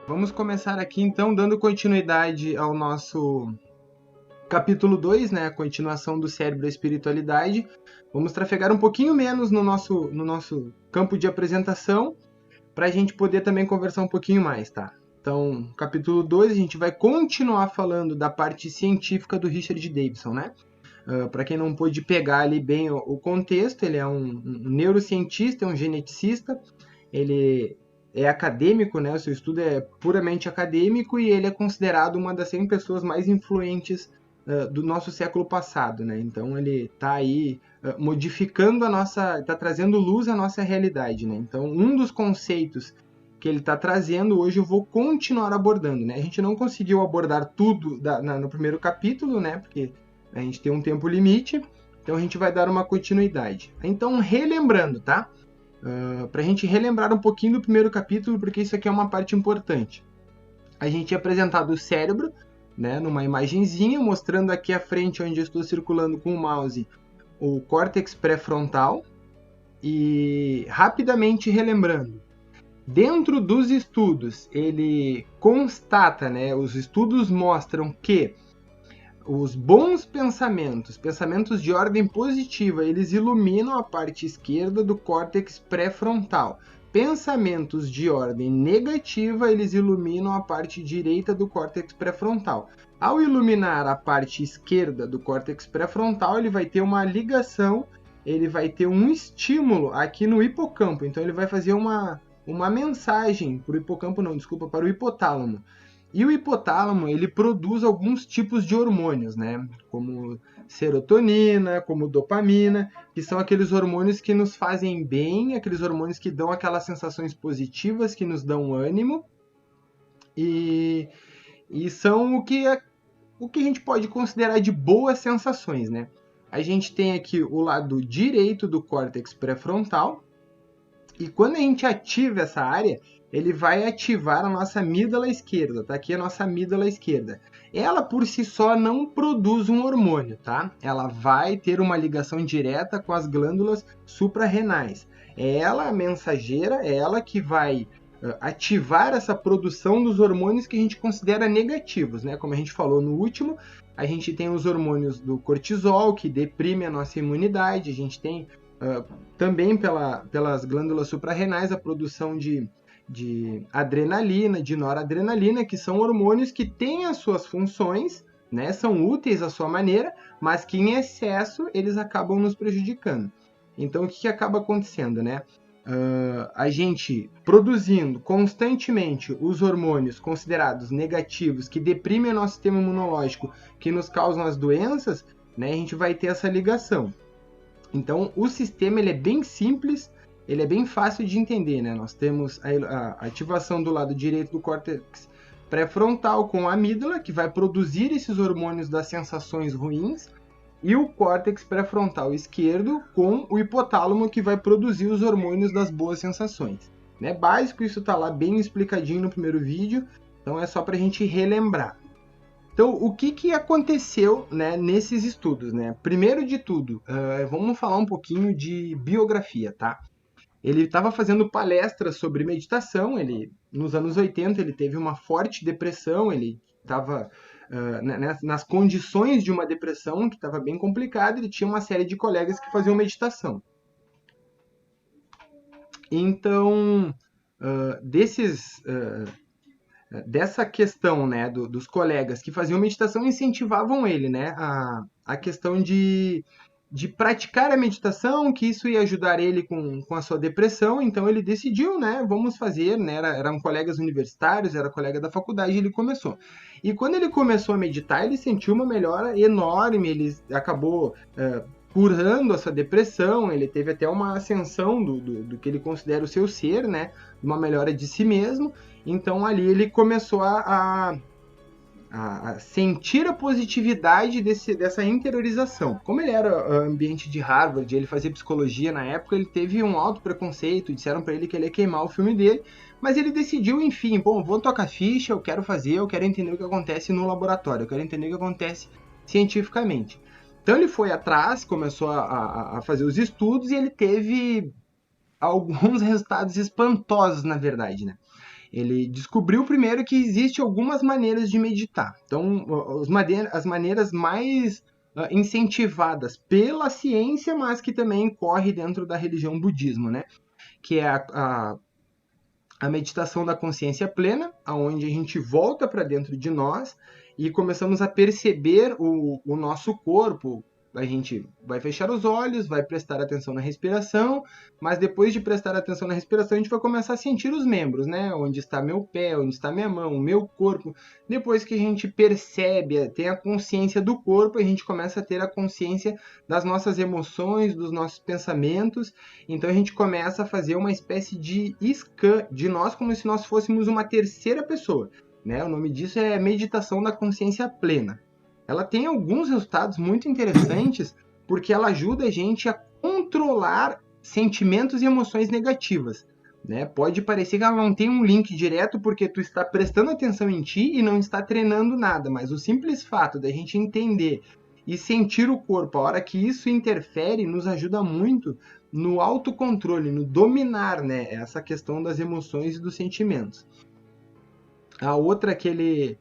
Vamos começar aqui então dando continuidade ao nosso capítulo 2, né, a continuação do cérebro e a espiritualidade. Vamos trafegar um pouquinho menos no nosso campo de apresentação, para a gente poder também conversar um pouquinho mais, tá? Então, capítulo 2, a gente vai continuar falando da parte científica do Richard Davidson, né? Para quem não pôde pegar ali bem o contexto, ele é um neurocientista, é um geneticista, ele é acadêmico, né? O seu estudo é puramente acadêmico e ele é considerado uma das 100 pessoas mais influentes do nosso século passado, né? Então ele está aí modificando está trazendo luz à nossa realidade, né? Então um dos conceitos que ele está trazendo hoje eu vou continuar abordando, né? A gente não conseguiu abordar tudo no primeiro capítulo, né? Porque a gente tem um tempo limite, então a gente vai dar uma continuidade. Então, relembrando, tá? Para a gente relembrar um pouquinho do primeiro capítulo, porque isso aqui é uma parte importante. A gente tinha apresentado o cérebro, né, numa imagenzinha, mostrando aqui à frente, onde eu estou circulando com o mouse, o córtex pré-frontal. E rapidamente relembrando, dentro dos estudos, ele constata, né, os estudos mostram que os bons pensamentos de ordem positiva, eles iluminam a parte esquerda do córtex pré-frontal. Pensamentos de ordem negativa, eles iluminam a parte direita do córtex pré-frontal. Ao iluminar a parte esquerda do córtex pré-frontal, ele vai ter uma ligação, ele vai ter um estímulo aqui no hipocampo. Então ele vai fazer uma mensagem para o hipocampo, não, desculpa, para o hipotálamo. E o hipotálamo, ele produz alguns tipos de hormônios, né? Como serotonina, como dopamina, que são aqueles hormônios que nos fazem bem, aqueles hormônios que dão aquelas sensações positivas, que nos dão ânimo. E são o que a gente pode considerar de boas sensações, né? A gente tem aqui o lado direito do córtex pré-frontal, e quando a gente ativa essa área, ele vai ativar a nossa amígdala esquerda, tá? Aqui a nossa amígdala esquerda. Ela por si só não produz um hormônio, tá? Ela vai ter uma ligação direta com as glândulas suprarrenais. É ela a mensageira, é ela que vai ativar essa produção dos hormônios que a gente considera negativos, né? Como a gente falou no último, a gente tem os hormônios do cortisol, que deprime a nossa imunidade, a gente tem também pelas glândulas suprarrenais a produção de adrenalina, de noradrenalina, que são hormônios que têm as suas funções, né, são úteis à sua maneira, mas que em excesso eles acabam nos prejudicando. Então o que acaba acontecendo, né? A gente produzindo constantemente os hormônios considerados negativos, que deprimem o nosso sistema imunológico, que nos causam as doenças, né, a gente vai ter essa ligação. Então, o sistema ele é bem simples, ele é bem fácil de entender, né? Nós temos a ativação do lado direito do córtex pré-frontal com a amígdala, que vai produzir esses hormônios das sensações ruins, e o córtex pré-frontal esquerdo com o hipotálamo, que vai produzir os hormônios das boas sensações. Né? Básico, isso está lá bem explicadinho no primeiro vídeo, então é só para a gente relembrar. Então, o que aconteceu, né, nesses estudos, né? Primeiro de tudo, vamos falar um pouquinho de biografia, tá? Ele estava fazendo palestras sobre meditação, nos anos 80 ele teve uma forte depressão, ele estava nas condições de uma depressão que estava bem complicada, ele tinha uma série de colegas que faziam meditação. Então, dessa questão, né, dos colegas que faziam meditação incentivavam ele, né, a questão de praticar a meditação, que isso ia ajudar ele com a sua depressão, então ele decidiu, né, vamos fazer, né, eram colegas universitários, era colega da faculdade, ele começou. E quando ele começou a meditar, ele sentiu uma melhora enorme, ele acabou curando essa depressão, ele teve até uma ascensão do que ele considera o seu ser, né, uma melhora de si mesmo. Então ali ele começou a sentir a positividade dessa interiorização. Como ele era ambiente de Harvard, ele fazia psicologia na época, ele teve um alto preconceito, disseram para ele que ele ia queimar o filme dele, mas ele decidiu, enfim, bom, vou tocar ficha, eu quero entender o que acontece no laboratório, eu quero entender o que acontece cientificamente. Então ele foi atrás, começou a fazer os estudos e ele teve alguns resultados espantosos, na verdade, né? Ele descobriu primeiro que existe algumas maneiras de meditar. Então, as maneiras mais incentivadas pela ciência, mas que também corre dentro da religião budismo, né? Que é a meditação da consciência plena, onde a gente volta para dentro de nós e começamos a perceber o nosso corpo. A gente vai fechar os olhos, vai prestar atenção na respiração, mas depois de prestar atenção na respiração, a gente vai começar a sentir os membros, né? Onde está meu pé, onde está minha mão, o meu corpo. Depois que a gente percebe, tem a consciência do corpo, a gente começa a ter a consciência das nossas emoções, dos nossos pensamentos. Então a gente começa a fazer uma espécie de scan de nós, como se nós fôssemos uma terceira pessoa, né? O nome disso é meditação da consciência plena. Ela tem alguns resultados muito interessantes, porque ela ajuda a gente a controlar sentimentos e emoções negativas, né? Pode parecer que ela não tem um link direto porque tu está prestando atenção em ti e não está treinando nada, mas o simples fato da gente entender e sentir o corpo, a hora que isso interfere, nos ajuda muito no autocontrole, no dominar, né, essa questão das emoções e dos sentimentos. A outra que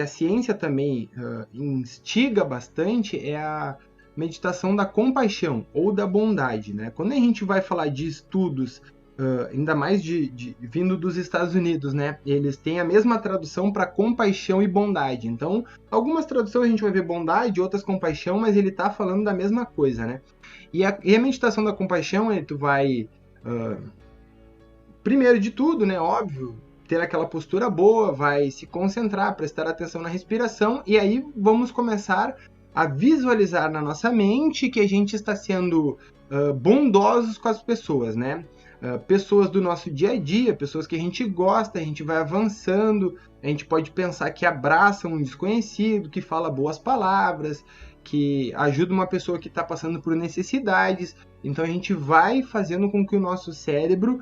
a ciência também instiga bastante é a meditação da compaixão ou da bondade, né? Quando a gente vai falar de estudos, ainda mais vindo dos Estados Unidos, né? Eles têm a mesma tradução para compaixão e bondade. Então, algumas traduções a gente vai ver bondade, outras compaixão, mas ele está falando da mesma coisa, né? E a meditação da compaixão, tu vai, primeiro de tudo, né? Óbvio, ter aquela postura boa, vai se concentrar, prestar atenção na respiração, e aí vamos começar a visualizar na nossa mente que a gente está sendo bondosos com as pessoas, né? Pessoas do nosso dia a dia, pessoas que a gente gosta, a gente vai avançando, a gente pode pensar que abraça um desconhecido, que fala boas palavras, que ajuda uma pessoa que está passando por necessidades. Então a gente vai fazendo com que o nosso cérebro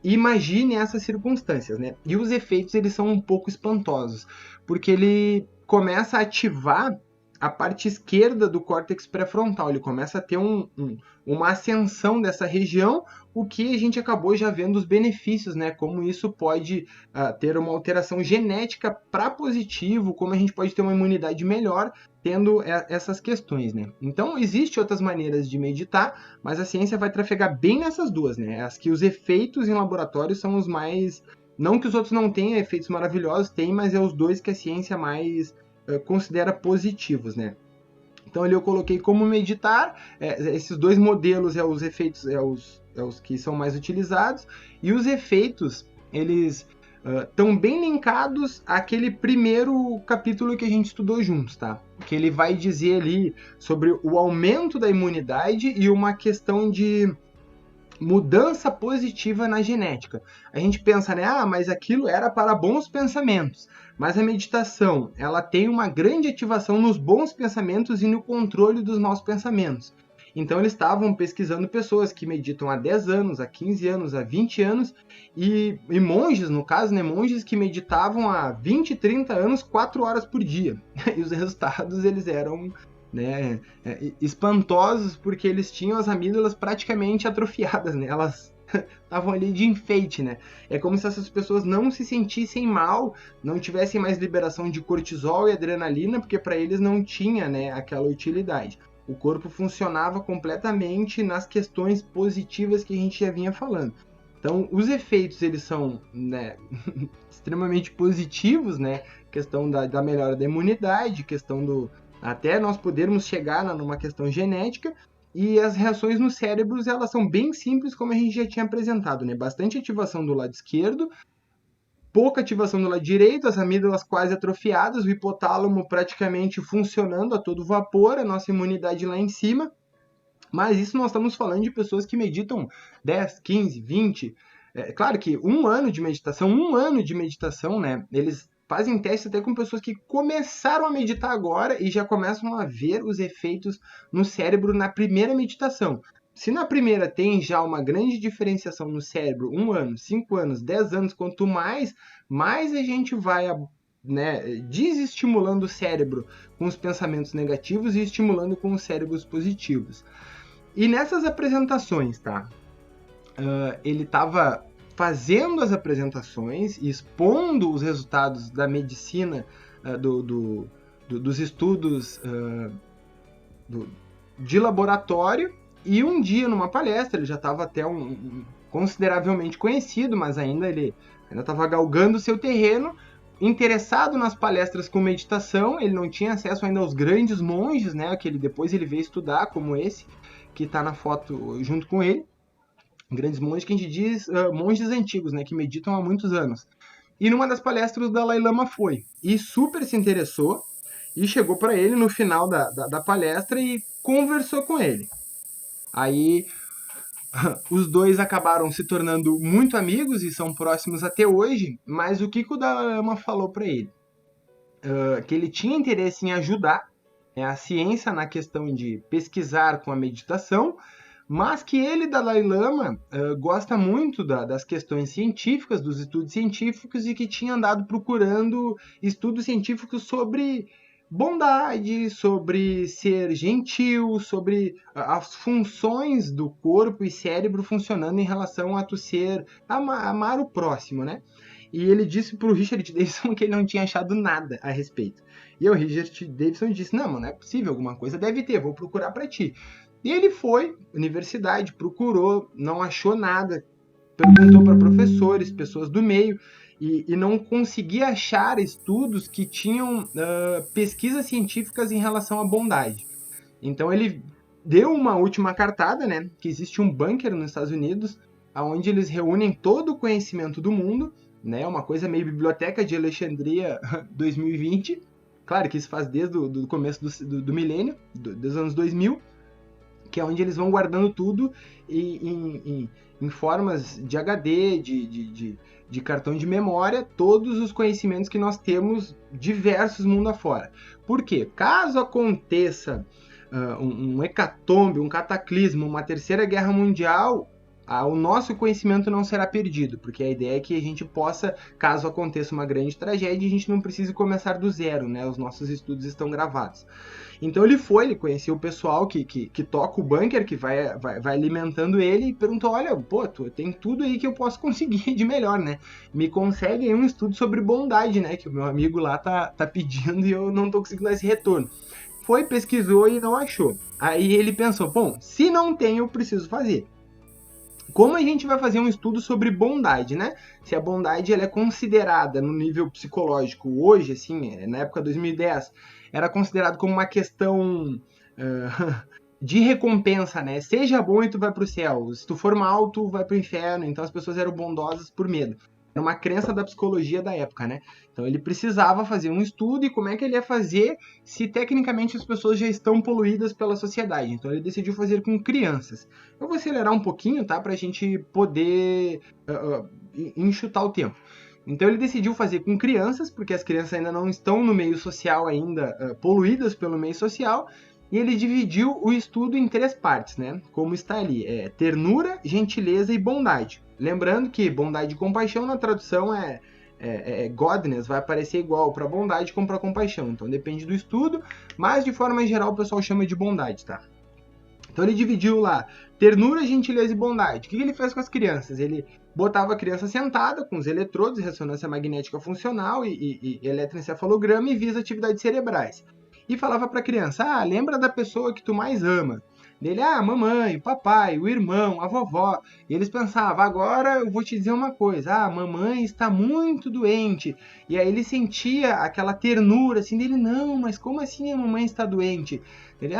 imagine essas circunstâncias, né? E os efeitos, eles são um pouco espantosos, porque ele começa a ativar a parte esquerda do córtex pré-frontal, ele começa a ter uma ascensão dessa região, o que a gente acabou já vendo os benefícios, né? Como isso pode ter uma alteração genética para positivo, como a gente pode ter uma imunidade melhor tendo essas questões, né? Então, existem outras maneiras de meditar, mas a ciência vai trafegar bem nessas duas, né? As que os efeitos em laboratório são os mais... Não que os outros não tenham efeitos maravilhosos, tem, mas é os dois que a ciência mais considera positivos, né? Então ali eu coloquei como meditar, esses dois modelos os efeitos, os que são mais utilizados, e os efeitos, eles estão bem linkados àquele primeiro capítulo que a gente estudou juntos, tá? Que ele vai dizer ali sobre o aumento da imunidade e uma questão de mudança positiva na genética. A gente pensa, né? Mas aquilo era para bons pensamentos. Mas a meditação, ela tem uma grande ativação nos bons pensamentos e no controle dos maus pensamentos. Então eles estavam pesquisando pessoas que meditam há 10 anos, há 15 anos, há 20 anos, e monges, no caso, né? Monges que meditavam há 20, 30 anos, 4 horas por dia. E os resultados, eles eram... né, espantosos, porque eles tinham as amígdalas praticamente atrofiadas, né? Elas estavam ali de enfeite, né? É como se essas pessoas não se sentissem mal, não tivessem mais liberação de cortisol e adrenalina, porque para eles não tinha, né, aquela utilidade. O corpo funcionava completamente nas questões positivas que a gente já vinha falando. Então, os efeitos, eles são, né, extremamente positivos, né? Questão da melhora da imunidade, questão do... até nós podermos chegar numa questão genética, e as reações nos cérebros, elas são bem simples, como a gente já tinha apresentado, né? Bastante ativação do lado esquerdo, pouca ativação do lado direito, as amígdalas quase atrofiadas, o hipotálamo praticamente funcionando a todo vapor, a nossa imunidade lá em cima. Mas isso nós estamos falando de pessoas que meditam 10, 15, 20... claro que um ano de meditação, né? Eles fazem teste até com pessoas que começaram a meditar agora e já começam a ver os efeitos no cérebro na primeira meditação. Se na primeira tem já uma grande diferenciação no cérebro, 1 ano, 5 anos, 10 anos, quanto mais a gente vai, né, desestimulando o cérebro com os pensamentos negativos e estimulando com os cérebros positivos. E nessas apresentações, tá? Ele estava fazendo as apresentações, expondo os resultados da medicina, dos estudos de laboratório, e um dia, numa palestra, ele já estava até consideravelmente conhecido, mas ele ainda estava galgando o seu terreno, interessado nas palestras com meditação. Ele não tinha acesso ainda aos grandes monges, né, que depois ele veio estudar, como esse, que está na foto junto com ele. Grandes monges que a gente diz monges antigos, né, que meditam há muitos anos. E numa das palestras o Dalai Lama foi, e super se interessou, e chegou para ele no final da palestra e conversou com ele. Aí os dois acabaram se tornando muito amigos e são próximos até hoje, mas o que o Dalai Lama falou para ele? Que ele tinha interesse em ajudar a ciência na questão de pesquisar com a meditação, mas que ele, Dalai Lama, gosta muito das questões científicas, dos estudos científicos, e que tinha andado procurando estudos científicos sobre bondade, sobre ser gentil, sobre as funções do corpo e cérebro funcionando em relação a tu amar o próximo, né? E ele disse pro Richard Davidson que ele não tinha achado nada a respeito. E o Richard Davidson disse, não é possível, alguma coisa deve ter, vou procurar para ti. E ele foi à universidade, procurou, não achou nada, perguntou para professores, pessoas do meio, e não conseguia achar estudos que tinham pesquisas científicas em relação à bondade. Então ele deu uma última cartada, né, que existe um bunker nos Estados Unidos, onde eles reúnem todo o conhecimento do mundo, né, uma coisa meio biblioteca de Alexandria 2020, claro que isso faz desde o começo do milênio, dos anos 2000, que é onde eles vão guardando tudo em formas de HD, de cartão de memória, todos os conhecimentos que nós temos diversos mundo afora. Por quê? Caso aconteça um hecatombe, um cataclismo, uma terceira guerra mundial, o nosso conhecimento não será perdido, porque a ideia é que a gente possa, caso aconteça uma grande tragédia, a gente não precise começar do zero, né? Os nossos estudos estão gravados. Então ele conheceu o pessoal que toca o bunker, que vai alimentando ele, e perguntou, olha, tem tudo aí que eu posso conseguir de melhor, né? Me consegue aí um estudo sobre bondade, né? Que o meu amigo lá tá pedindo e eu não tô conseguindo dar esse retorno. Foi, pesquisou e não achou. Aí ele pensou, bom, se não tem, eu preciso fazer. Como a gente vai fazer um estudo sobre bondade, né? Se a bondade ela é considerada no nível psicológico hoje, assim, na época de 2010, era considerado como uma questão de recompensa, né? Seja bom e tu vai pro céu. Se tu for mal, tu vai pro inferno. Então as pessoas eram bondosas por medo. Era uma crença da psicologia da época, né? Então ele precisava fazer um estudo, e como é que ele ia fazer se tecnicamente as pessoas já estão poluídas pela sociedade? Então ele decidiu fazer com crianças. Eu vou acelerar um pouquinho, tá? Pra gente poder enxutar o tempo. Então ele decidiu fazer com crianças, porque as crianças ainda não estão no meio social ainda, poluídas pelo meio social, e ele dividiu o estudo em 3 partes, né? Como está ali, ternura, gentileza e bondade. Lembrando que bondade e compaixão na tradução é godness, vai aparecer igual para bondade como para compaixão. Então depende do estudo, mas de forma geral o pessoal chama de bondade, tá? Então ele dividiu lá ternura, gentileza e bondade. O que ele fez com as crianças? Ele botava a criança sentada com os eletrodos, ressonância magnética funcional e eletroencefalograma, e via as atividades cerebrais. E falava para a criança, lembra da pessoa que tu mais ama. Dele, mamãe, papai, o irmão, a vovó. E eles pensavam, agora eu vou te dizer uma coisa, mamãe está muito doente. E aí ele sentia aquela ternura, assim, dele, não, mas como assim a mamãe está doente? Ele,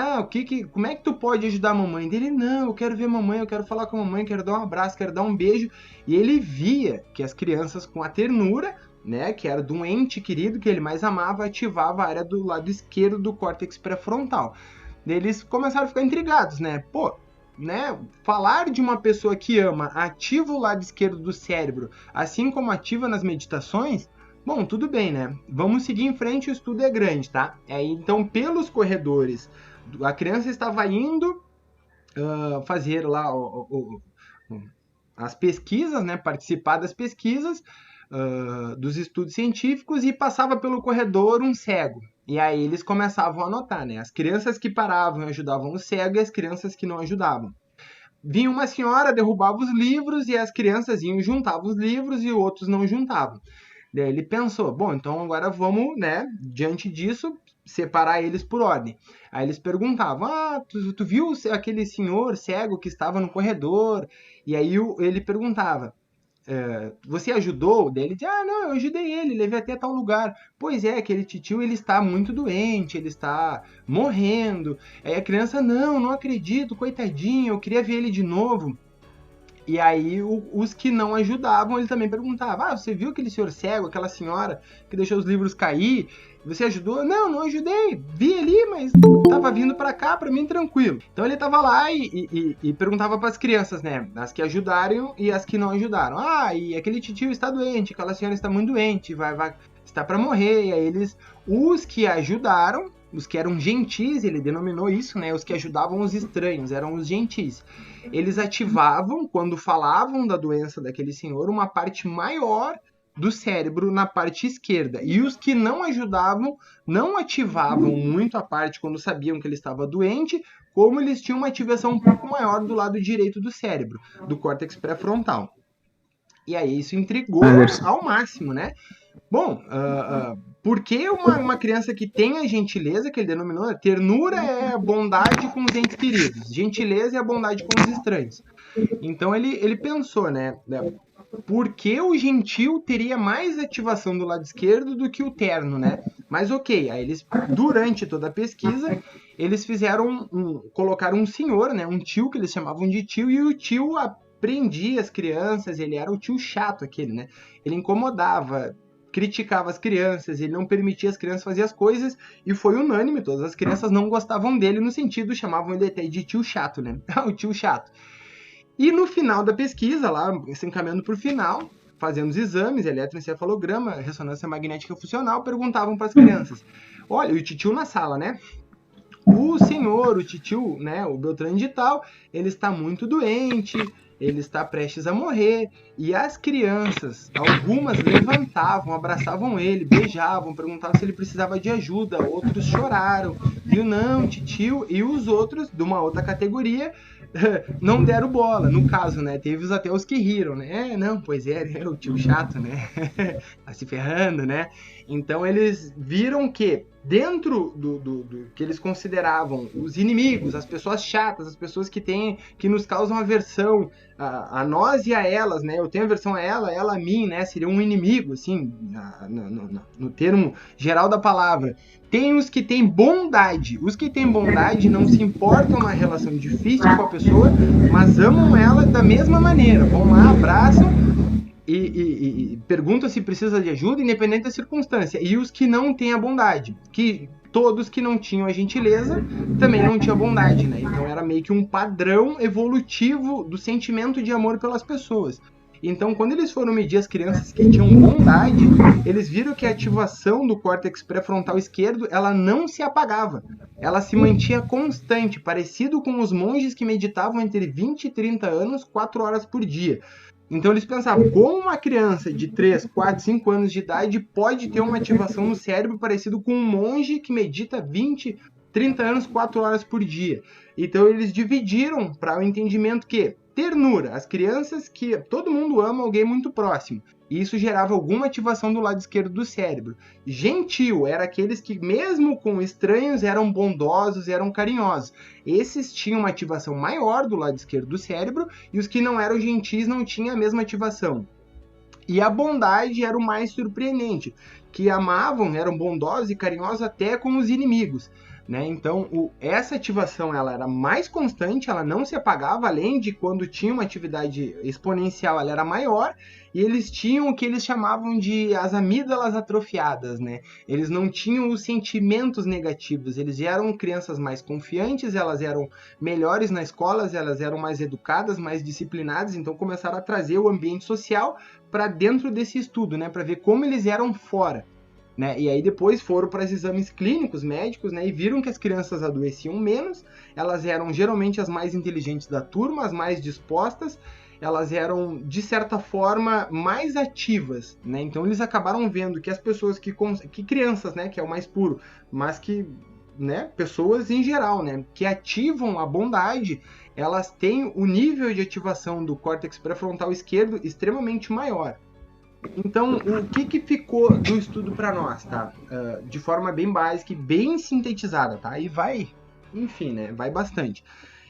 como é que tu pode ajudar a mamãe? Dele, não, eu quero ver a mamãe, eu quero falar com a mamãe, quero dar um abraço, quero dar um beijo. E ele via que as crianças com a ternura, né, que era de um ente querido que ele mais amava, ativava a área do lado esquerdo do córtex pré-frontal. Eles começaram a ficar intrigados, né? Falar de uma pessoa que ama ativa o lado esquerdo do cérebro, assim como ativa nas meditações, bom, tudo bem, né? Vamos seguir em frente, o estudo é grande, tá? Então, pelos corredores, a criança estava indo fazer lá as pesquisas, né? Participar das pesquisas, dos estudos científicos, e passava pelo corredor um cego. E aí eles começavam a anotar, né? As crianças que paravam e ajudavam o cego, e as crianças que não ajudavam. vinha uma senhora, derrubava os livros e as crianças iam, juntavam os livros e outros não juntavam. Daí ele pensou, bom, então agora vamos, né, diante disso, separar eles por ordem. Aí eles perguntavam, tu viu aquele senhor cego que estava no corredor? E aí ele perguntava, você ajudou? Daí ele dizia, não, eu ajudei ele, levei até tal lugar. Pois é, aquele titio, ele está muito doente, ele está morrendo. Aí a criança, não acredito, coitadinho, eu queria ver ele de novo. E aí os que não ajudavam, ele também perguntava, você viu aquele senhor cego, aquela senhora que deixou os livros cair? Você ajudou? Não ajudei, vi ali, mas tava vindo pra cá, pra mim tranquilo. Então ele tava lá e perguntava pras crianças, né, as que ajudaram e as que não ajudaram. E aquele titio está doente, aquela senhora está muito doente, está pra morrer. E aí os que ajudaram, os que eram gentis, ele denominou isso, né, os que ajudavam os estranhos, eram os gentis. Eles ativavam, quando falavam da doença daquele senhor, uma parte maior do cérebro na parte esquerda. E os que não ajudavam, não ativavam muito a parte quando sabiam que ele estava doente, como eles tinham uma ativação um pouco maior do lado direito do cérebro, do córtex pré-frontal. E aí isso intrigou ao máximo, né? Bom, por que uma criança que tem a gentileza, que ele denominou, ternura é a bondade com os entes queridos, gentileza é a bondade com os estranhos. Então ele pensou, né, por que o gentil teria mais ativação do lado esquerdo do que o terno, né? Mas ok, aí eles, durante toda a pesquisa, eles colocaram um senhor, né, um tio, que eles chamavam de tio, e o tio prendia as crianças, ele era o tio chato aquele, né? Ele incomodava, criticava as crianças, ele não permitia as crianças fazer as coisas, e foi unânime, todas as crianças não gostavam dele, no sentido, chamavam ele até de tio chato, né? O tio chato. E no final da pesquisa, lá, se encaminhando para o final, fazendo os exames, eletroencefalograma, ressonância magnética funcional, perguntavam para as crianças, olha, e o titio na sala, né? O titio, né, o Beltrano de tal, ele está muito doente, ele está prestes a morrer, e as crianças, algumas levantavam, abraçavam ele, beijavam, perguntavam se ele precisava de ajuda, outros choraram, viu, não, titio, e os outros, de uma outra categoria, não deram bola, no caso, né, teve até os que riram, né, não, pois é o tio chato, né, tá se ferrando, né, então eles viram que dentro do que eles consideravam os inimigos, as pessoas chatas, as pessoas que nos causam aversão a nós e a elas, né? Eu tenho aversão a ela a mim, né? Seria um inimigo, assim, no termo geral da palavra. Tem os que têm bondade. Os que têm bondade não se importam na relação difícil com a pessoa, mas amam ela da mesma maneira. Vão lá, abraçam e perguntam se precisa de ajuda, independente da circunstância. E os que não têm a bondade, que todos que não tinham a gentileza também não tinham bondade, né? Então era meio que um padrão evolutivo do sentimento de amor pelas pessoas. Então, quando eles foram medir as crianças que tinham bondade, eles viram que a ativação do córtex pré-frontal esquerdo, ela não se apagava. Ela se mantinha constante, parecido com os monges que meditavam entre 20 e 30 anos, 4 horas por dia. Então eles pensavam, como uma criança de 3, 4, 5 anos de idade pode ter uma ativação no cérebro parecido com um monge que medita 20, 30 anos, 4 horas por dia. Então eles dividiram para o entendimento que ternura, as crianças que todo mundo ama alguém muito próximo. E isso gerava alguma ativação do lado esquerdo do cérebro. Gentil era aqueles que, mesmo com estranhos, eram bondosos, eram carinhosos. Esses tinham uma ativação maior do lado esquerdo do cérebro, e os que não eram gentis não tinham a mesma ativação. E a bondade era o mais surpreendente, que amavam, eram bondosos e carinhosos até com os inimigos. Né? Então, essa ativação ela era mais constante, ela não se apagava, além de quando tinha uma atividade exponencial, ela era maior, e eles tinham o que eles chamavam de as amígdalas atrofiadas, né? Eles não tinham os sentimentos negativos, eles eram crianças mais confiantes, elas eram melhores na escola, elas eram mais educadas, mais disciplinadas, então começaram a trazer o ambiente social para dentro desse estudo, né? Para ver como eles eram fora. Né? E aí depois foram para os exames clínicos médicos, né? E viram que as crianças adoeciam menos, elas eram geralmente as mais inteligentes da turma, as mais dispostas, elas eram, de certa forma, mais ativas, né? Então eles acabaram vendo que as pessoas que crianças, né? Que é o mais puro, mas que né, pessoas em geral, né, que ativam a bondade, elas têm o nível de ativação do córtex pré-frontal esquerdo extremamente maior. Então, o que ficou do estudo para nós, tá? De forma bem básica e bem sintetizada, tá? E vai, enfim, né, vai bastante.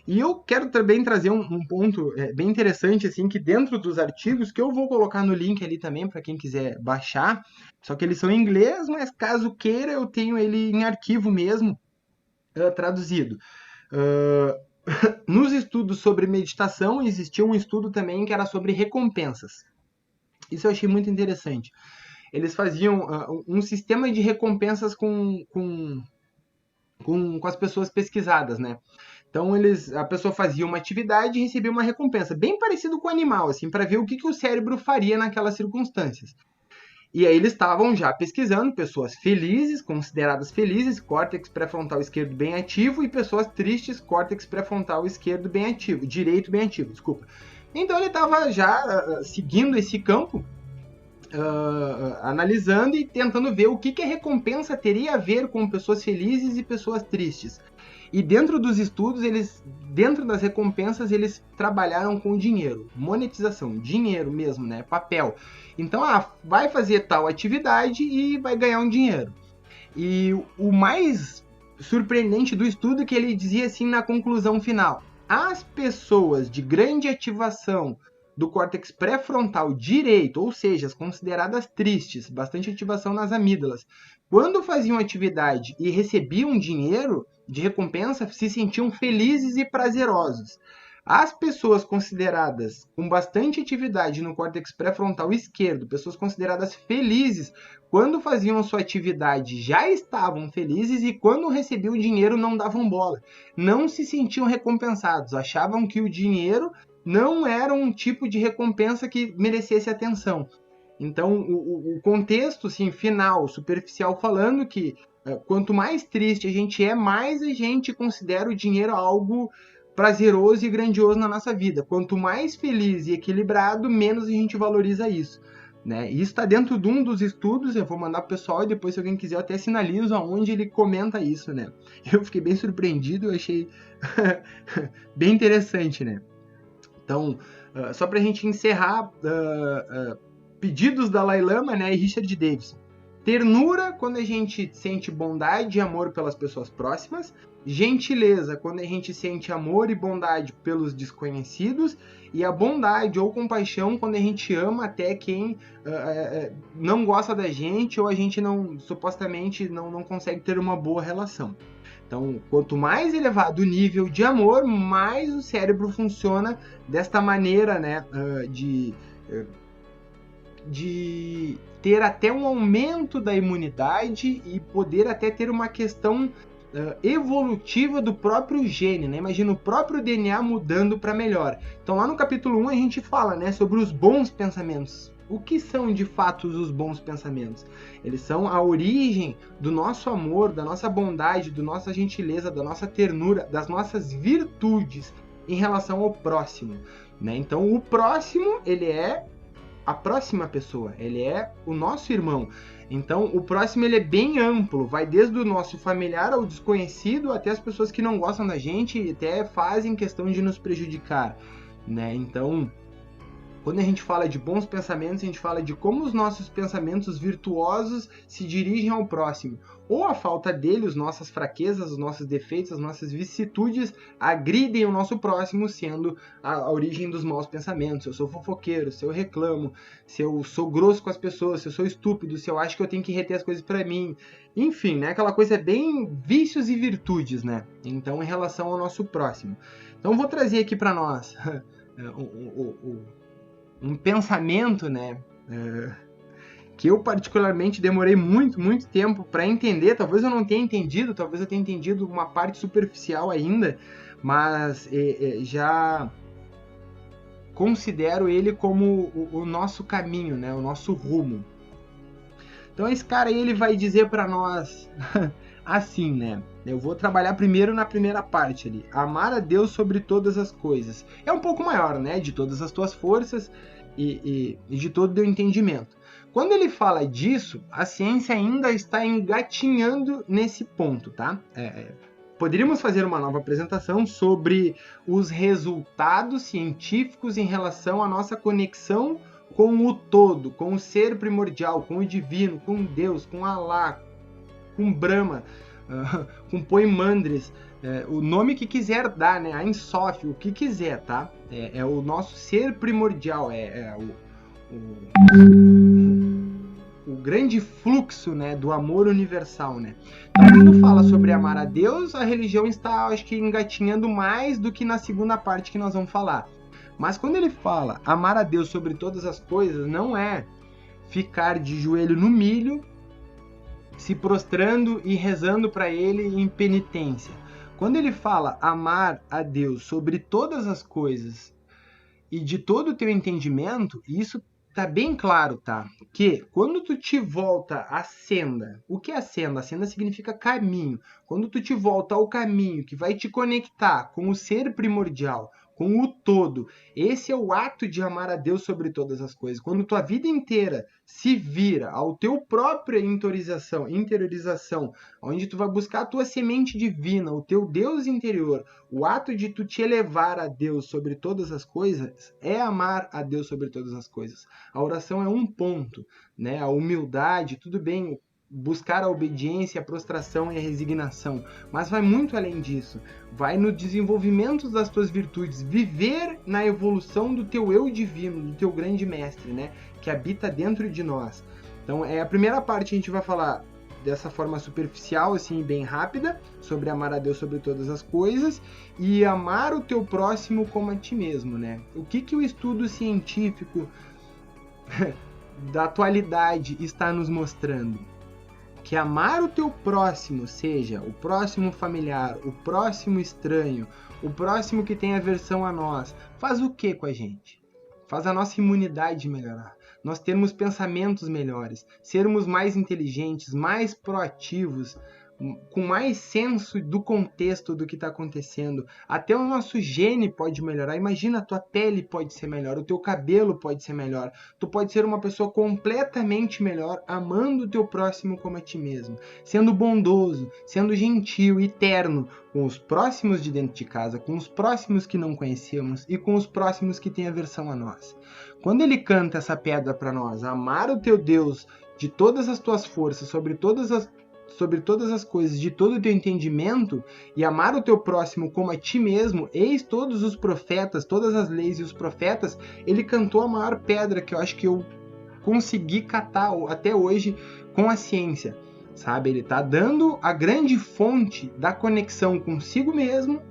E eu quero também trazer um ponto bem interessante, assim, que dentro dos artigos, que eu vou colocar no link ali também para quem quiser baixar, só que eles são em inglês, mas caso queira eu tenho ele em arquivo mesmo, traduzido. Nos estudos sobre meditação, existia um estudo também que era sobre recompensas. Isso eu achei muito interessante. Eles faziam um sistema de recompensas com as pessoas pesquisadas, né? Então a pessoa fazia uma atividade e recebia uma recompensa, bem parecido com o animal, assim, para ver o que o cérebro faria naquelas circunstâncias. E aí eles estavam já pesquisando pessoas felizes, consideradas felizes, córtex pré-frontal esquerdo bem ativo, e pessoas tristes, córtex pré-frontal esquerdo bem ativo, direito bem ativo, desculpa. Então ele estava já seguindo esse campo, analisando e tentando ver o que a recompensa teria a ver com pessoas felizes e pessoas tristes. E dentro dos estudos, dentro das recompensas, eles trabalharam com dinheiro, monetização, dinheiro mesmo, né? Papel. Então, vai fazer tal atividade e vai ganhar um dinheiro. E o mais surpreendente do estudo é que ele dizia assim na conclusão final: as pessoas de grande ativação do córtex pré-frontal direito, ou seja, as consideradas tristes, bastante ativação nas amígdalas, quando faziam atividade e recebiam dinheiro de recompensa, se sentiam felizes e prazerosos. As pessoas consideradas com bastante atividade no córtex pré-frontal esquerdo, pessoas consideradas felizes, quando faziam sua atividade já estavam felizes e quando recebiam dinheiro não davam bola. Não se sentiam recompensados, achavam que o dinheiro não era um tipo de recompensa que merecesse atenção. Então, o contexto assim, final, superficial, falando que quanto mais triste a gente é, mais a gente considera o dinheiro algo prazeroso e grandioso na nossa vida. Quanto mais feliz e equilibrado, menos a gente valoriza isso. Né? Isso está dentro de um dos estudos, eu vou mandar para o pessoal e depois, se alguém quiser, eu até sinalizo aonde ele comenta isso. Né? Eu fiquei bem surpreendido, eu achei bem interessante, né? Então, só para a gente encerrar, pedidos da Dalai Lama, né, e Richard Davidson. Ternura, quando a gente sente bondade e amor pelas pessoas próximas. Gentileza, quando a gente sente amor e bondade pelos desconhecidos. E a bondade ou compaixão, quando a gente ama até quem não gosta da gente ou a gente supostamente não consegue ter uma boa relação. Então, quanto mais elevado o nível de amor, mais o cérebro funciona desta maneira, né, de ter até um aumento da imunidade e poder até ter uma questão evolutiva do próprio gene, né? Imagina o próprio DNA mudando para melhor. Então, lá no capítulo 1 a gente fala, né, sobre os bons pensamentos. O que são de fato os bons pensamentos? Eles são a origem do nosso amor, da nossa bondade, da nossa gentileza, da nossa ternura, das nossas virtudes em relação ao próximo. Né? Então, o próximo, ele é a próxima pessoa, ele é o nosso irmão. Então, o próximo ele é bem amplo, vai desde o nosso familiar ao desconhecido até as pessoas que não gostam da gente e até fazem questão de nos prejudicar. Né? Então, quando a gente fala de bons pensamentos, a gente fala de como os nossos pensamentos virtuosos se dirigem ao próximo. Ou a falta dele, as nossas fraquezas, os nossos defeitos, as nossas vicissitudes agridem o nosso próximo, sendo a origem dos maus pensamentos. Se eu sou fofoqueiro, se eu reclamo, se eu sou grosso com as pessoas, se eu sou estúpido, se eu acho que eu tenho que reter as coisas para mim. Enfim, né? Aquela coisa bem vícios e virtudes, né? Então, em relação ao nosso próximo. Então, vou trazer aqui para nós um pensamento, né, que eu particularmente demorei muito tempo para entender. Talvez eu não tenha entendido, talvez eu tenha entendido uma parte superficial ainda, mas já considero ele como o nosso caminho, né, o nosso rumo. Então esse cara aí, ele vai dizer para nós assim, né? Eu vou trabalhar primeiro na primeira parte ali. Amar a Deus sobre todas as coisas. É um pouco maior, né? De todas as tuas forças e de todo o teu entendimento. Quando ele fala disso, a ciência ainda está engatinhando nesse ponto, tá? Poderíamos fazer uma nova apresentação sobre os resultados científicos em relação à nossa conexão com o todo, com o ser primordial, com o divino, com Deus, com Alá, com Brahma, com Poimandres, o nome que quiser dar, né? Ein Sof, o que quiser, tá? É o nosso ser primordial, o grande fluxo, né, do amor universal, né? Então, quando fala sobre amar a Deus, a religião está, acho que, engatinhando mais do que na segunda parte que nós vamos falar. Mas quando ele fala amar a Deus sobre todas as coisas, não é ficar de joelho no milho, se prostrando e rezando para ele em penitência. Quando ele fala amar a Deus sobre todas as coisas e de todo o teu entendimento, isso tá bem claro, tá? Que quando tu te volta à senda, o que é a senda? A senda significa caminho. Quando tu te volta ao caminho que vai te conectar com o ser primordial, com o todo, esse é o ato de amar a Deus sobre todas as coisas. Quando tua vida inteira se vira ao teu própria interiorização, onde tu vai buscar a tua semente divina, o teu Deus interior, o ato de tu te elevar a Deus sobre todas as coisas é amar a Deus sobre todas as coisas. A oração é um ponto, né? A humildade, tudo bem, buscar a obediência, a prostração e a resignação, mas vai muito além disso. Vai no desenvolvimento das tuas virtudes, viver na evolução do teu eu divino, do teu grande mestre, né? Que habita dentro de nós. Então, a primeira parte a gente vai falar dessa forma superficial, assim, bem rápida, sobre amar a Deus sobre todas as coisas e amar o teu próximo como a ti mesmo, né? O que o estudo científico da atualidade está nos mostrando? Que amar o teu próximo, seja o próximo familiar, o próximo estranho, o próximo que tem aversão a nós, faz o que com a gente? Faz a nossa imunidade melhorar. Nós termos pensamentos melhores, sermos mais inteligentes, mais proativos, com mais senso do contexto do que está acontecendo. Até o nosso gene pode melhorar. Imagina, a tua pele pode ser melhor, o teu cabelo pode ser melhor. Tu pode ser uma pessoa completamente melhor, amando o teu próximo como a ti mesmo, sendo bondoso, sendo gentil e terno com os próximos de dentro de casa, com os próximos que não conhecemos e com os próximos que têm aversão a nós. Quando ele canta essa pedra para nós, amar o teu Deus de todas as tuas forças, sobre todas as coisas, de todo o teu entendimento, e amar o teu próximo como a ti mesmo, eis todos os profetas, todas as leis e os profetas, ele cantou a maior pedra que eu acho que eu consegui catar até hoje com a ciência, sabe? Ele está dando a grande fonte da conexão consigo mesmo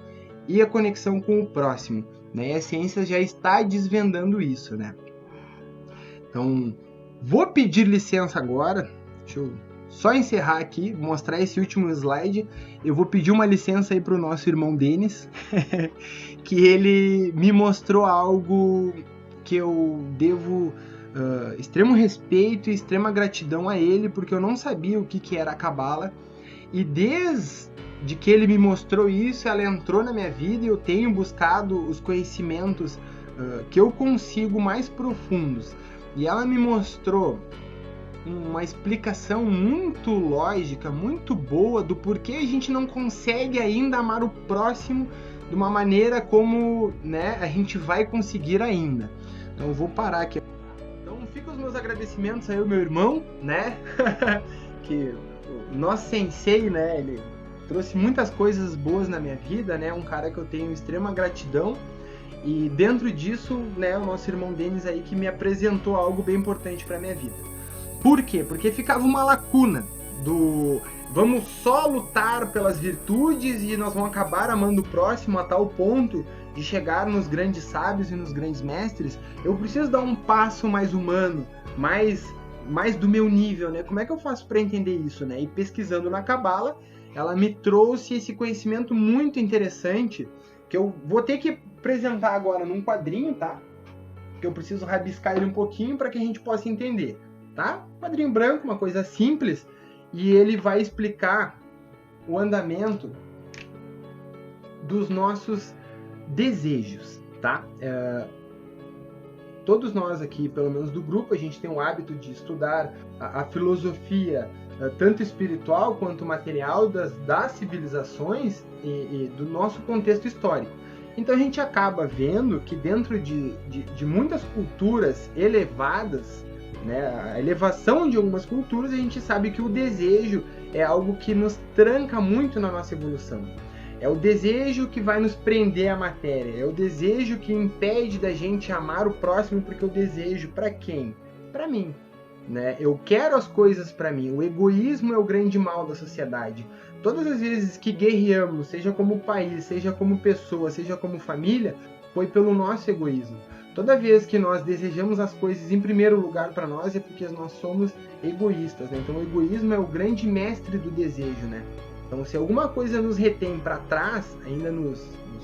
e a conexão com o próximo, né? E a ciência já está desvendando isso, né? Então, vou pedir licença agora, deixa eu só encerrar aqui, mostrar esse último slide. Eu vou pedir uma licença aí para o nosso irmão Denis, que ele me mostrou algo que eu devo extremo respeito e extrema gratidão a ele, porque eu não sabia o que era a Cabala. E desde que ele me mostrou isso, ela entrou na minha vida e eu tenho buscado os conhecimentos que eu consigo mais profundos. E ela me mostrou uma explicação muito lógica, muito boa do porquê a gente não consegue ainda amar o próximo de uma maneira como, né, a gente vai conseguir ainda. Então eu vou parar aqui. Então fica os meus agradecimentos aí ao meu irmão, né, que o nosso sensei, né, ele trouxe muitas coisas boas na minha vida, né, um cara que eu tenho extrema gratidão. E dentro disso, né, o nosso irmão Denis aí que me apresentou algo bem importante para minha vida. Por quê? Porque ficava uma lacuna do vamos só lutar pelas virtudes e nós vamos acabar amando o próximo a tal ponto de chegar nos grandes sábios e nos grandes mestres. Eu preciso dar um passo mais humano, mais do meu nível, né? Como é que eu faço para entender isso, né? E pesquisando na Cabala, ela me trouxe esse conhecimento muito interessante que eu vou ter que apresentar agora num quadrinho, tá? Que eu preciso rabiscar ele um pouquinho para que a gente possa entender, tá? Quadrinho branco, uma coisa simples, e ele vai explicar o andamento dos nossos desejos, tá? todos nós aqui, pelo menos do grupo, a gente tem o hábito de estudar a filosofia, tanto espiritual quanto material, das civilizações e do nosso contexto histórico. Então a gente acaba vendo que dentro de muitas culturas elevadas, né, a elevação de algumas culturas, a gente sabe que o desejo é algo que nos tranca muito na nossa evolução. É o desejo que vai nos prender à matéria, é o desejo que impede da gente amar o próximo, porque eu desejo para quem? Para mim. Né? Eu quero as coisas para mim. O egoísmo é o grande mal da sociedade. Todas as vezes que guerreamos, seja como país, seja como pessoa, seja como família, foi pelo nosso egoísmo. Toda vez que nós desejamos as coisas em primeiro lugar para nós é porque nós somos egoístas. Né? Então o egoísmo é o grande mestre do desejo. Né? Então se alguma coisa nos retém para trás, ainda nos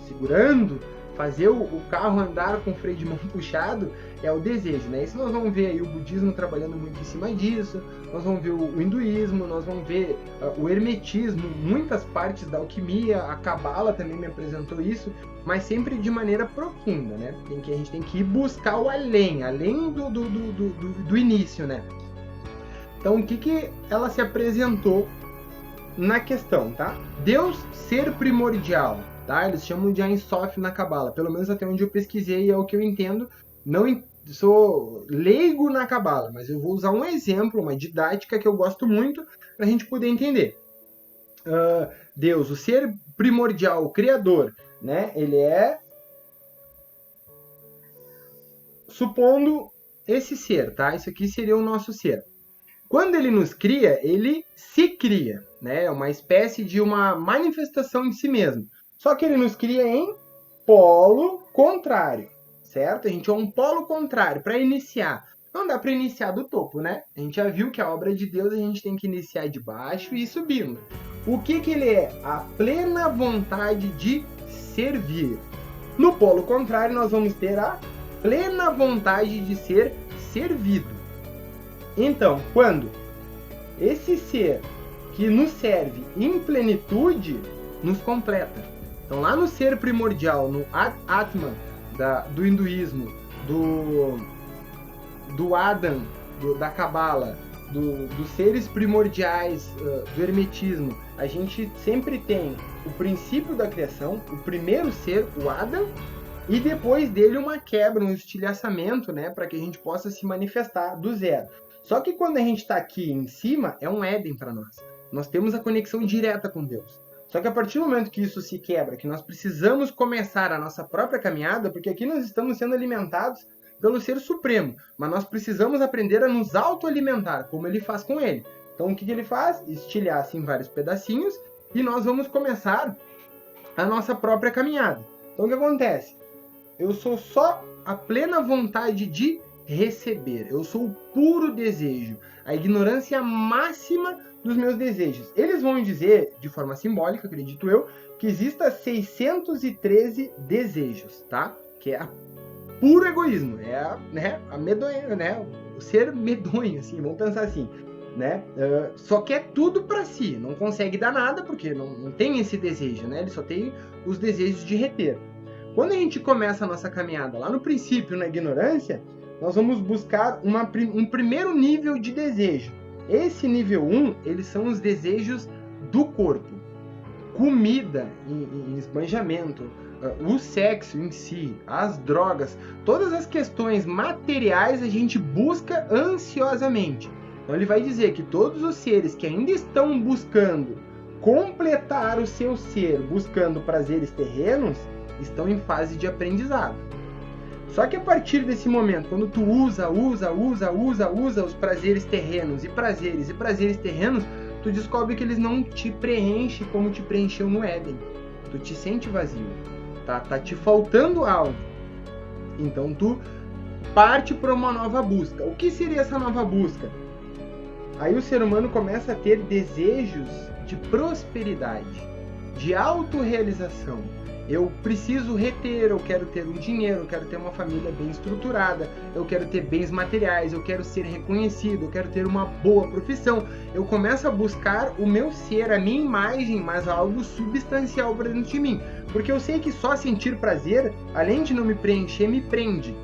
segurando, fazer o carro andar com o freio de mão puxado, é o desejo, né? Isso nós vamos ver aí o budismo trabalhando muito em cima disso, nós vamos ver o hinduísmo, nós vamos ver o hermetismo, muitas partes da alquimia, a cabala também me apresentou isso, mas sempre de maneira profunda, né? A gente tem que ir buscar o além do início, né? Então o que ela se apresentou na questão, tá? Deus ser primordial, tá? Eles chamam de Ein Sof na cabala, pelo menos até onde eu pesquisei é o que eu entendo. Não sou leigo na cabala, mas eu vou usar um exemplo, uma didática que eu gosto muito para a gente poder entender. Deus, o ser primordial, o criador, né? Ele é, supondo esse ser, tá? Isso aqui seria o nosso ser. Quando ele nos cria, ele se cria, né? É uma espécie de uma manifestação de si mesmo. Só que ele nos cria em polo contrário, certo? A gente é um polo contrário para iniciar. Não dá para iniciar do topo, né? A gente já viu que a obra de Deus a gente tem que iniciar de baixo e ir subindo. O que ele é? A plena vontade de servir. No polo contrário, nós vamos ter a plena vontade de ser servido. Então, quando esse ser que nos serve em plenitude nos completa. Então, lá no ser primordial, no Atman do hinduísmo, do Adam, da cabala, dos seres primordiais do hermetismo, a gente sempre tem o princípio da criação, o primeiro ser, o Adam, e depois dele uma quebra, um estilhaçamento, né, para que a gente possa se manifestar do zero. Só que quando a gente está aqui em cima, é um Éden para nós. Nós temos a conexão direta com Deus. Só que a partir do momento que isso se quebra, que nós precisamos começar a nossa própria caminhada, porque aqui nós estamos sendo alimentados pelo Ser Supremo, mas nós precisamos aprender a nos autoalimentar, como ele faz com ele. Então o que ele faz? Estilhaça em vários pedacinhos e nós vamos começar a nossa própria caminhada. Então o que acontece? Eu sou só a plena vontade de receber. Eu sou o puro desejo, a ignorância máxima dos meus desejos. Eles vão dizer, de forma simbólica, acredito eu, que exista 613 desejos, tá? Que é puro egoísmo, é a medonha, né? O ser medonho, assim, vamos pensar assim, né? Só quer tudo para si, não consegue dar nada porque não tem esse desejo, né? Ele só tem os desejos de reter. Quando a gente começa a nossa caminhada lá no princípio, na ignorância, nós vamos buscar um primeiro nível de desejo. Esse nível 1, eles são os desejos do corpo. Comida em esbanjamento, o sexo em si, as drogas, todas as questões materiais a gente busca ansiosamente. Então ele vai dizer que todos os seres que ainda estão buscando completar o seu ser, buscando prazeres terrenos, estão em fase de aprendizado. Só que a partir desse momento, quando tu usa os prazeres terrenos e prazeres terrenos, tu descobre que eles não te preenchem como te preencheu no Éden. Tu te sente vazio, tá te faltando algo. Então tu parte para uma nova busca. O que seria essa nova busca? Aí o ser humano começa a ter desejos de prosperidade, de autorrealização. Eu preciso reter, eu quero ter um dinheiro, eu quero ter uma família bem estruturada, eu quero ter bens materiais, eu quero ser reconhecido, eu quero ter uma boa profissão. Eu começo a buscar o meu ser, a minha imagem, mas algo substancial para dentro de mim. Porque eu sei que só sentir prazer, além de não me preencher, me prende.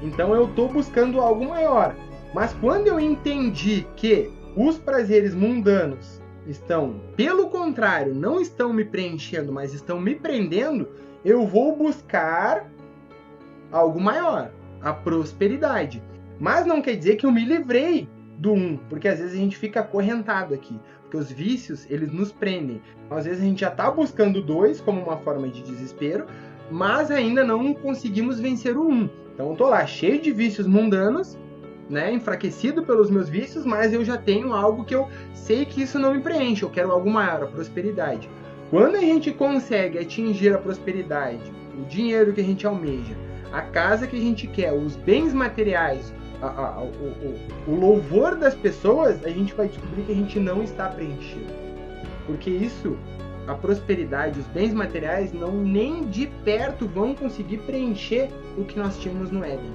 Então eu estou buscando algo maior. Mas quando eu entendi que os prazeres mundanos estão, pelo contrário, não estão me preenchendo, mas estão me prendendo, eu vou buscar algo maior, a prosperidade. Mas não quer dizer que eu me livrei do porque às vezes a gente fica acorrentado aqui, porque os vícios, eles nos prendem. Às vezes a gente já está buscando o 2 como uma forma de desespero, mas ainda não conseguimos vencer o 1. Então eu tô lá cheio de vícios mundanos, né, enfraquecido pelos meus vícios, mas eu já tenho algo que eu sei que isso não me preenche, eu quero algo maior, a prosperidade. Quando a gente consegue atingir a prosperidade, o dinheiro que a gente almeja, a casa que a gente quer, os bens materiais, o louvor das pessoas, a gente vai descobrir que a gente não está preenchido. Porque isso, a prosperidade, os bens materiais, não nem de perto vão conseguir preencher o que nós tínhamos no Éden.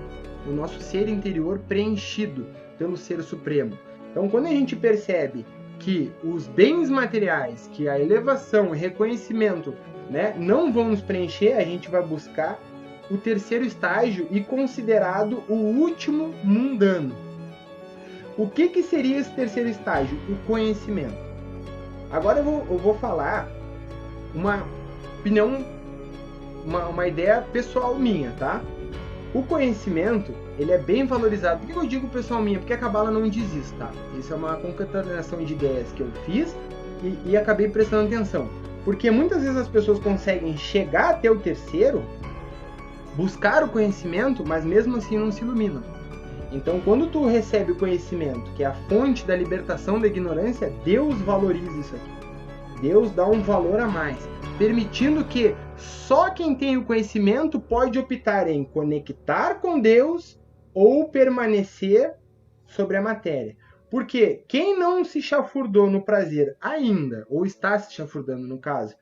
O nosso ser interior preenchido pelo Ser Supremo. Então, quando a gente percebe que os bens materiais, que a elevação, o reconhecimento, né, não vão nos preencher, a gente vai buscar o terceiro estágio e considerado o último mundano. O que seria esse terceiro estágio? O conhecimento. Agora eu vou falar uma opinião, uma ideia pessoal minha, tá? O conhecimento, ele é bem valorizado. Por que eu digo pessoal minha? Porque a Cabala não diz isso, tá? Isso é uma concatenação de ideias que eu fiz e acabei prestando atenção. Porque muitas vezes as pessoas conseguem chegar até o terceiro, buscar o conhecimento, mas mesmo assim não se iluminam. Então, quando tu recebe o conhecimento, que é a fonte da libertação da ignorância, Deus valoriza isso aqui. Deus dá um valor a mais, permitindo que só quem tem o conhecimento pode optar em conectar com Deus ou permanecer sobre a matéria. Porque quem não se chafurdou no prazer ainda, ou está se chafurdando no caso,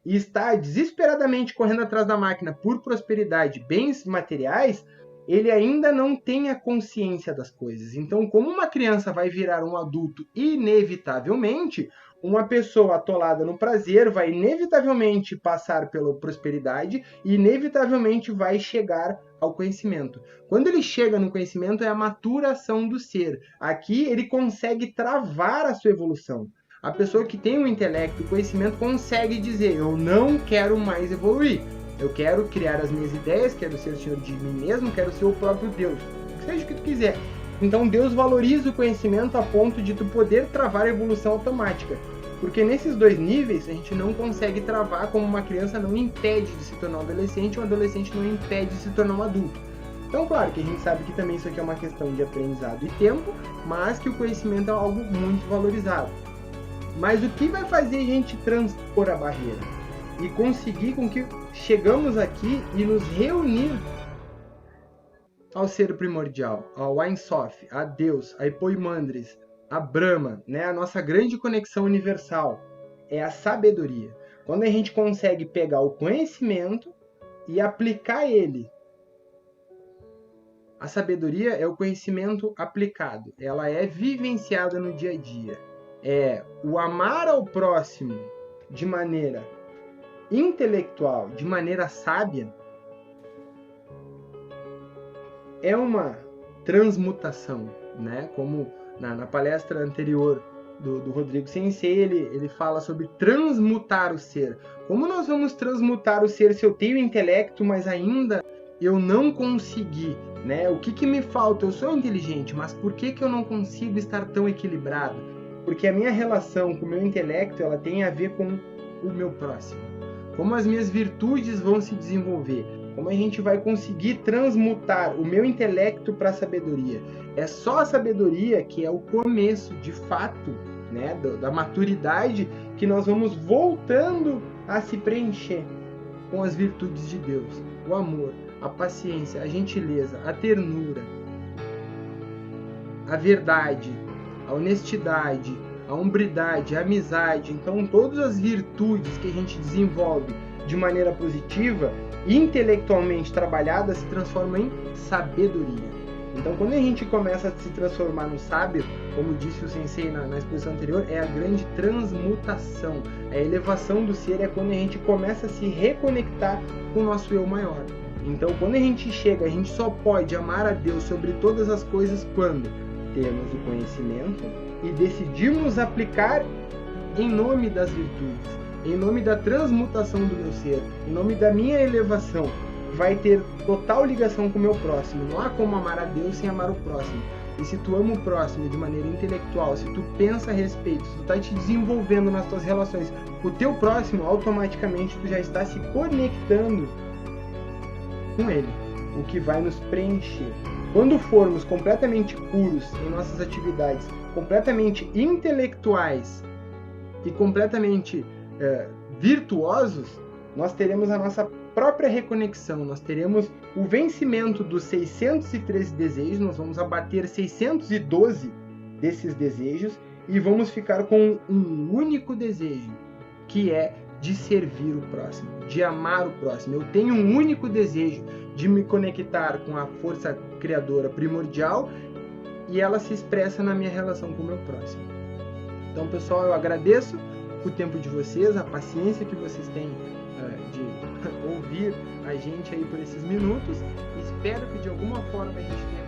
e está desesperadamente correndo atrás da máquina por prosperidade, bens materiais, ele ainda não tem a consciência das coisas. Então, como uma criança vai virar um adulto inevitavelmente, uma pessoa atolada no prazer vai inevitavelmente passar pela prosperidade e inevitavelmente vai chegar ao conhecimento. Quando ele chega no conhecimento, é a maturação do ser. Aqui ele consegue travar a sua evolução. A pessoa que tem o intelecto, o conhecimento, consegue dizer: eu não quero mais evoluir. Eu quero criar as minhas ideias, quero ser o senhor de mim mesmo, quero ser o próprio Deus. Seja o que tu quiser. Então Deus valoriza o conhecimento a ponto de tu poder travar a evolução automática. Porque nesses dois níveis a gente não consegue travar, como uma criança não impede de se tornar um adolescente, um adolescente não impede de se tornar um adulto. Então, claro que a gente sabe que também isso aqui é uma questão de aprendizado e tempo, mas que o conhecimento é algo muito valorizado. Mas o que vai fazer a gente transpor a barreira e conseguir com que chegamos aqui e nos reunir ao ser primordial, ao Ein Sof, a Deus, a Hippoimandres, a Brahma, né? A nossa grande conexão universal é a sabedoria. Quando a gente consegue pegar o conhecimento e aplicar ele. A sabedoria é o conhecimento aplicado, ela é vivenciada no dia a dia. É o amar ao próximo de maneira intelectual, de maneira sábia, é uma transmutação, né? Como na palestra anterior do Rodrigo Sensei, ele fala sobre transmutar o ser. Como nós vamos transmutar o ser se eu tenho intelecto, mas ainda eu não consegui, né? O que me falta? Eu sou inteligente, mas por que eu não consigo estar tão equilibrado? Porque a minha relação com o meu intelecto, ela tem a ver com o meu próximo. Como as minhas virtudes vão se desenvolver. Como a gente vai conseguir transmutar o meu intelecto para a sabedoria. É só a sabedoria que é o começo, de fato, né, da maturidade, que nós vamos voltando a se preencher com as virtudes de Deus. O amor, a paciência, a gentileza, a ternura, a verdade, a honestidade, a hombridade, a amizade. Então, todas as virtudes que a gente desenvolve de maneira positiva, intelectualmente trabalhada, se transformam em sabedoria. Então, quando a gente começa a se transformar no sábio, como disse o Sensei na exposição anterior, é a grande transmutação. A elevação do ser é quando a gente começa a se reconectar com o nosso eu maior. Então, quando a gente chega, a gente só pode amar a Deus sobre todas as coisas quando temos o conhecimento e decidimos aplicar em nome das virtudes, em nome da transmutação do meu ser, em nome da minha elevação. Vai ter total ligação com o meu próximo. Não há como amar a Deus sem amar o próximo. E se tu ama o próximo de maneira intelectual, se tu pensa a respeito, se tu está te desenvolvendo nas tuas relações, o teu próximo, automaticamente tu já está se conectando com ele, o que vai nos preencher. Quando formos completamente puros em nossas atividades, completamente intelectuais e completamente virtuosos, nós teremos a nossa própria reconexão, nós teremos o vencimento dos 613 desejos, nós vamos abater 612 desses desejos e vamos ficar com um único desejo, que é de servir o próximo, de amar o próximo. Eu tenho um único desejo de me conectar com a força criadora primordial e ela se expressa na minha relação com o meu próximo. Então, pessoal, eu agradeço o tempo de vocês, a paciência que vocês têm de ouvir a gente aí por esses minutos. Espero que de alguma forma a gente tenha